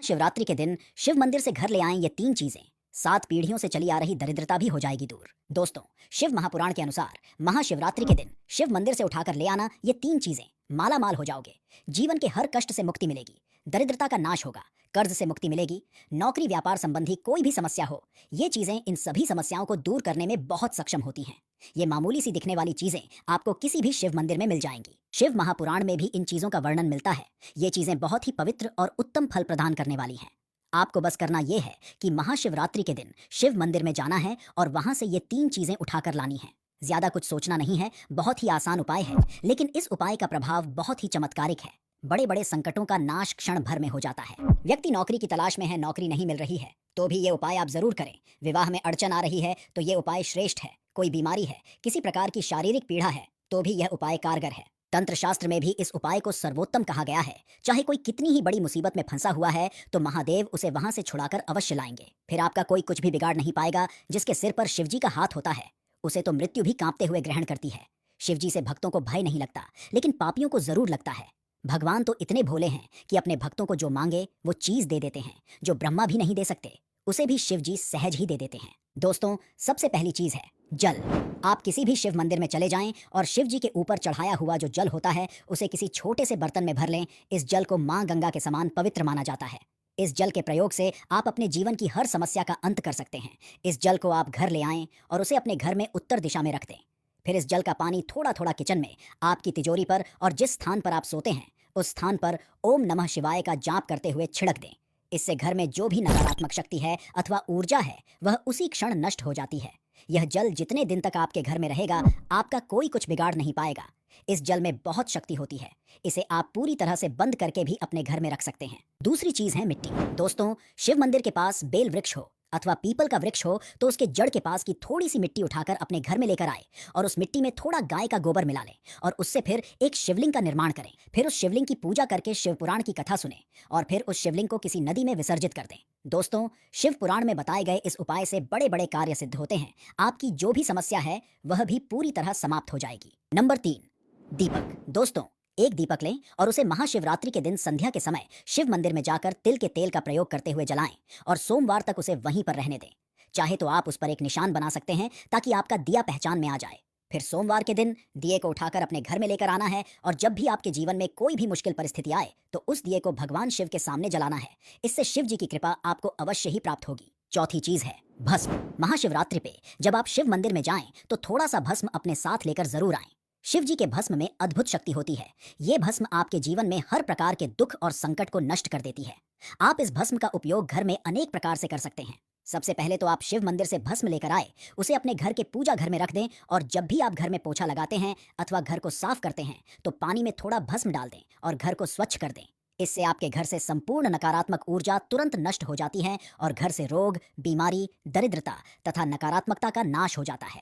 शिवरात्रि के दिन शिव मंदिर से घर ले आएं ये तीन चीजें, 7 पीढ़ियों से चली आ रही दरिद्रता भी हो जाएगी दूर। दोस्तों, शिव महापुराण के अनुसार महाशिवरात्रि के दिन शिव मंदिर से उठाकर ले आना ये तीन चीजें, माला माल हो जाओगे। जीवन के हर कष्ट से मुक्ति मिलेगी, दरिद्रता का नाश होगा, कर्ज से मुक्ति मिलेगी, नौकरी व्यापार संबंधी कोई भी समस्या हो, ये चीजें इन सभी समस्याओं को दूर करने में बहुत सक्षम होती हैं। ये मामूली सी दिखने वाली चीजें आपको किसी भी शिव मंदिर में मिल जाएंगी। शिव महापुराण में भी इन चीजों का वर्णन मिलता है। ये चीजें बहुत ही पवित्र और उत्तम फल प्रदान करने वाली हैं। आपको बस करना यह है कि महाशिवरात्रि के दिन शिव मंदिर में जाना है और वहां से ये तीन चीजें उठाकर लानी है। ज्यादा कुछ सोचना नहीं है, बहुत ही आसान उपाय है, लेकिन इस उपाय का प्रभाव बहुत ही चमत्कारिक है। बड़े बड़े संकटों का नाश क्षण भर में हो जाता है। व्यक्ति नौकरी की तलाश में है, नौकरी नहीं मिल रही है, तो भी ये उपाय आप जरूर करें। विवाह में अड़चन आ रही है तो ये उपाय श्रेष्ठ है। कोई बीमारी है, किसी प्रकार की शारीरिक पीड़ा है, तो भी यह उपाय कारगर है। तंत्र शास्त्र में भी इस उपाय को सर्वोत्तम कहा गया है। चाहे कोई कितनी ही बड़ी मुसीबत में फंसा हुआ है तो महादेव उसे वहां से छुड़ाकर अवश्य लाएंगे। फिर आपका कोई कुछ भी बिगाड़ नहीं पाएगा। जिसके सिर पर शिवजी का हाथ होता है उसे तो मृत्यु भी कांपते हुए ग्रहण करती है। शिवजी से भक्तों को भय नहीं लगता, लेकिन पापियों को जरूर लगता है। भगवान तो इतने भोले हैं कि अपने भक्तों को जो मांगे वो चीज दे देते हैं। जो ब्रह्मा भी नहीं दे सकते उसे भी शिवजी सहज ही दे देते हैं। दोस्तों, सबसे पहली चीज है जल। आप किसी भी शिव मंदिर में चले जाएं और शिव जी के ऊपर चढ़ाया हुआ जो जल होता है उसे किसी छोटे से बर्तन में भर लें। इस जल को मां गंगा के समान पवित्र माना जाता है। इस जल के प्रयोग से आप अपने जीवन की हर समस्या का अंत कर सकते हैं। इस जल को आप घर ले आएं और उसे अपने घर में उत्तर दिशा में रख दें। फिर इस जल का पानी थोड़ा थोड़ा किचन में, आपकी तिजोरी पर और जिस स्थान पर आप सोते हैं उस स्थान पर ओम नमः शिवाय का जाप करते हुए छिड़क दें। इससे घर में जो भी नकारात्मक शक्ति है अथवा ऊर्जा है वह उसी क्षण नष्ट हो जाती है। यह जल जितने दिन तक आपके घर में रहेगा आपका कोई कुछ बिगाड़ नहीं पाएगा। इस जल में बहुत शक्ति होती है। इसे आप पूरी तरह से बंद करके भी अपने घर में रख सकते हैं। दूसरी चीज है मिट्टी। दोस्तों, शिव मंदिर के पास बेल वृक्ष हो अथवा पीपल का वृक्ष हो तो उसके जड़ के पास की थोड़ी सी मिट्टी उठाकर अपने घर में लेकर आए और उस मिट्टी में थोड़ा गाय का गोबर मिला लें और उससे फिर एक शिवलिंग का निर्माण करें। फिर उस शिवलिंग की पूजा करके शिव पुराण की कथा सुने और फिर उस शिवलिंग को किसी नदी में विसर्जित कर दें। दोस्तों, शिव पुराण में बताए गए इस उपाय से बड़े बड़े कार्य सिद्ध होते हैं। आपकी जो भी समस्या है वह भी पूरी तरह समाप्त हो जाएगी। नंबर 3, दीपक। दोस्तों, एक दीपक लें और उसे महाशिवरात्रि के दिन संध्या के समय शिव मंदिर में जाकर तिल के तेल का प्रयोग करते हुए जलाएं और सोमवार तक उसे वहीं पर रहने दें। चाहे तो आप उस पर एक निशान बना सकते हैं ताकि आपका दिया पहचान में आ जाए। फिर सोमवार के दिन दिए को उठाकर अपने घर में लेकर आना है और जब भी आपके जीवन में कोई भी मुश्किल परिस्थिति आए तो उस दिए को भगवान शिव के सामने जलाना है। इससे शिव जी की कृपा आपको अवश्य ही प्राप्त होगी। चौथी चीज है भस्म। महाशिवरात्रि पे जब आप शिव मंदिर में जाएं तो थोड़ा सा भस्म अपने साथ लेकर जरूर आएं। शिव जी के भस्म में अद्भुत शक्ति होती है। ये भस्म आपके जीवन में हर प्रकार के दुख और संकट को नष्ट कर देती है। आप इस भस्म का उपयोग घर में अनेक प्रकार से कर सकते हैं। सबसे पहले तो आप शिव मंदिर से भस्म लेकर आए, उसे अपने घर के पूजा घर में रख दें और जब भी आप घर में पोछा लगाते हैं अथवा घर को साफ करते हैं तो पानी में थोड़ा भस्म डाल दें और घर को स्वच्छ कर दें। इससे आपके घर से संपूर्ण नकारात्मक ऊर्जा तुरंत नष्ट हो जाती है और घर से रोग, बीमारी, दरिद्रता तथा नकारात्मकता का नाश हो जाता है।